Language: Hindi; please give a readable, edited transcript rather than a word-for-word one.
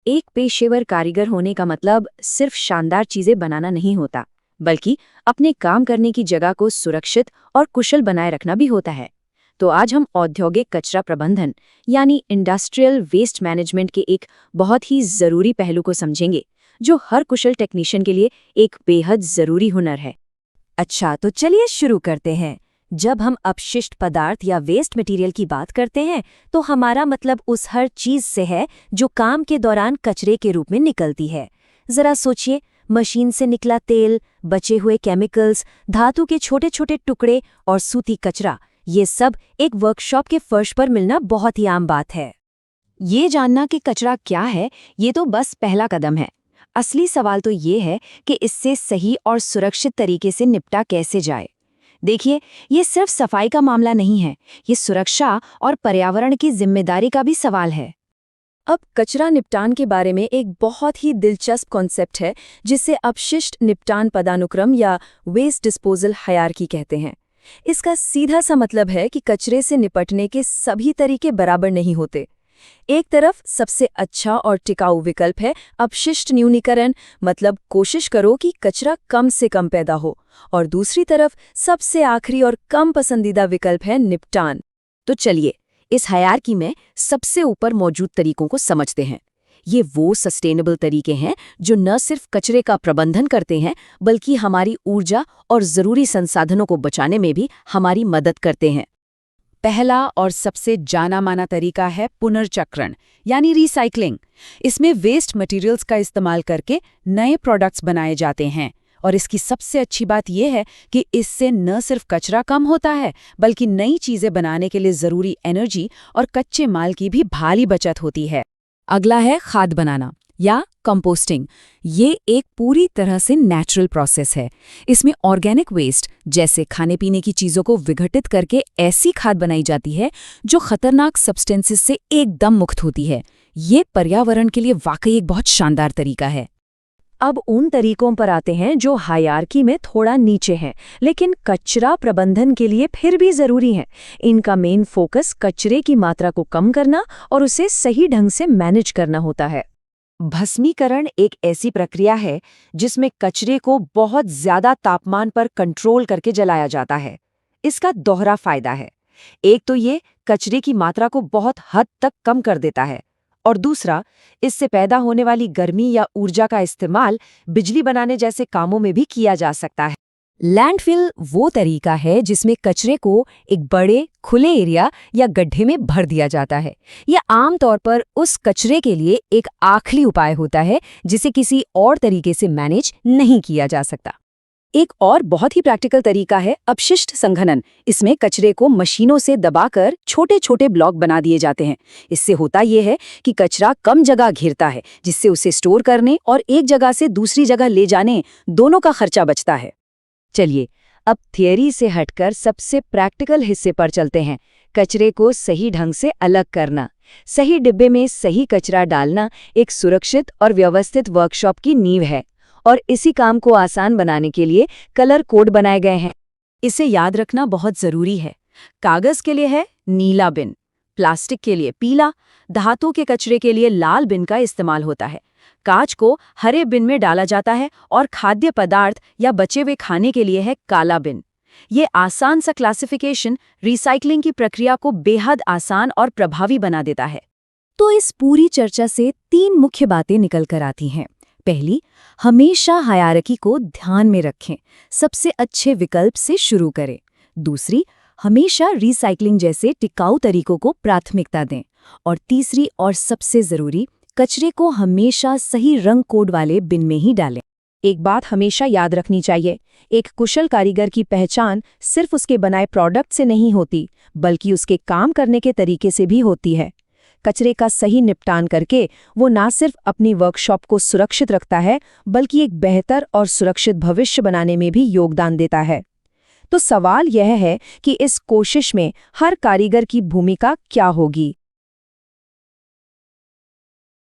एक पेशेवर कारीगर होने का मतलब सिर्फ शानदार चीजें बनाना नहीं होता, बल्कि अपने काम करने की जगह को सुरक्षित और कुशल बनाए रखना भी होता है। तो आज हम औद्योगिक कचरा प्रबंधन यानी इंडस्ट्रियल वेस्ट मैनेजमेंट के एक बहुत ही जरूरी पहलू को समझेंगे, जो हर कुशल टेक्नीशियन के लिए एक बेहद जरूरी हुनर है। अच्छा, तो चलिए शुरू करते हैं। जब हम अपशिष्ट पदार्थ या वेस्ट मटेरियल की बात करते हैं तो हमारा मतलब उस हर चीज से है जो काम के दौरान कचरे के रूप में निकलती है। जरा सोचिए, मशीन से निकला तेल, बचे हुए केमिकल्स, धातु के छोटे छोटे टुकड़े और सूती कचरा, ये सब एक वर्कशॉप के फर्श पर मिलना बहुत ही आम बात है। ये जानना कि कचरा क्या है, ये तो बस पहला कदम है। असली सवाल तो ये है कि इससे सही और सुरक्षित तरीके से निपटा कैसे जाए। देखिए, ये सिर्फ सफाई का मामला नहीं है, ये सुरक्षा और पर्यावरण की जिम्मेदारी का भी सवाल है। अब कचरा निपटान के बारे में एक बहुत ही दिलचस्प कॉन्सेप्ट है, जिसे अपशिष्ट निपटान पदानुक्रम या वेस्ट डिस्पोजल हायरार्की कहते हैं। इसका सीधा सा मतलब है कि कचरे से निपटने के सभी तरीके बराबर नहीं होते। एक तरफ सबसे अच्छा और टिकाऊ विकल्प है अपशिष्ट न्यूनीकरण, मतलब कोशिश करो कि कचरा कम से कम पैदा हो, और दूसरी तरफ सबसे आखिरी और कम पसंदीदा विकल्प है निपटान। तो चलिए, इस हायरार्की में सबसे ऊपर मौजूद तरीकों को समझते हैं। ये वो सस्टेनेबल तरीके हैं जो न सिर्फ कचरे का प्रबंधन करते हैं, बल्कि हमारी ऊर्जा और ज़रूरी संसाधनों को बचाने में भी हमारी मदद करते हैं। पहला और सबसे जाना माना तरीका है पुनर्चक्रण यानी रिसाइकलिंग। इसमें वेस्ट मटेरियल्स का इस्तेमाल करके नए प्रोडक्ट्स बनाए जाते हैं, और इसकी सबसे अच्छी बात यह है कि इससे न सिर्फ कचरा कम होता है, बल्कि नई चीजें बनाने के लिए जरूरी एनर्जी और कच्चे माल की भी भारी बचत होती है। अगला है खाद बनाना या कंपोस्टिंग। ये एक पूरी तरह से नेचुरल प्रोसेस है। इसमें ऑर्गेनिक वेस्ट जैसे खाने पीने की चीज़ों को विघटित करके ऐसी खाद बनाई जाती है जो खतरनाक सब्सटेंसेस से एकदम मुक्त होती है। ये पर्यावरण के लिए वाकई एक बहुत शानदार तरीका है। अब उन तरीकों पर आते हैं जो हायरार्की में थोड़ा नीचे हैं, लेकिन कचरा प्रबंधन के लिए फिर भी ज़रूरी हैं। इनका मेन फोकस कचरे की मात्रा को कम करना और उसे सही ढंग से मैनेज करना होता है। भस्मीकरण एक ऐसी प्रक्रिया है जिसमें कचरे को बहुत ज्यादा तापमान पर कंट्रोल करके जलाया जाता है। इसका दोहरा फायदा है। एक तो ये कचरे की मात्रा को बहुत हद तक कम कर देता है, और दूसरा, इससे पैदा होने वाली गर्मी या ऊर्जा का इस्तेमाल बिजली बनाने जैसे कामों में भी किया जा सकता है। लैंडफिल वो तरीका है जिसमें कचरे को एक बड़े खुले एरिया या गड्ढे में भर दिया जाता है। यह आमतौर पर उस कचरे के लिए एक आखिरी उपाय होता है जिसे किसी और तरीके से मैनेज नहीं किया जा सकता। एक और बहुत ही प्रैक्टिकल तरीका है अपशिष्ट संघनन। इसमें कचरे को मशीनों से दबाकर छोटे छोटे ब्लॉक बना दिए जाते हैं। इससे होता यह है कि कचरा कम जगह घेरता है, जिससे उसे स्टोर करने और एक जगह से दूसरी जगह ले जाने दोनों का खर्चा बचता है। चलिए, अब थियरी से हटकर सबसे प्रैक्टिकल हिस्से पर चलते हैं। कचरे को सही ढंग से अलग करना। सही डिब्बे में सही कचरा डालना एक सुरक्षित और व्यवस्थित वर्कशॉप की नींव है, और इसी काम को आसान बनाने के लिए कलर कोड बनाए गए हैं। इसे याद रखना बहुत ज़रूरी है। कागज़ के लिए है नीला बिन, प्लास्टिक के लिए पीला, धातु के कचरे के लिए लाल बिन का इस्तेमाल होता है, कांच को हरे बिन में डाला जाता है, और खाद्य पदार्थ या बचे हुए खाने के लिए है काला बिन। ये आसान सा क्लासिफिकेशन रिसाइकलिंग की प्रक्रिया को बेहद आसान और प्रभावी बना देता है। तो इस पूरी चर्चा से 3 मुख्य बातें निकल कर आती हैं। पहली, हमेशा हायरार्की को ध्यान में रखें, सबसे अच्छे विकल्प से शुरू करें। दूसरी, हमेशा रिसाइकलिंग जैसे टिकाऊ तरीकों को प्राथमिकता दें। और तीसरी और सबसे ज़रूरी, कचरे को हमेशा सही रंग कोड वाले बिन में ही डालें। एक बात हमेशा याद रखनी चाहिए, एक कुशल कारीगर की पहचान सिर्फ उसके बनाए प्रोडक्ट से नहीं होती, बल्कि उसके काम करने के तरीके से भी होती है। कचरे का सही निपटान करके वो ना सिर्फ अपनी वर्कशॉप को सुरक्षित रखता है, बल्कि एक बेहतर और सुरक्षित भविष्य बनाने में भी योगदान देता है। तो सवाल यह है कि इस कोशिश में हर कारीगर की भूमिका क्या होगी।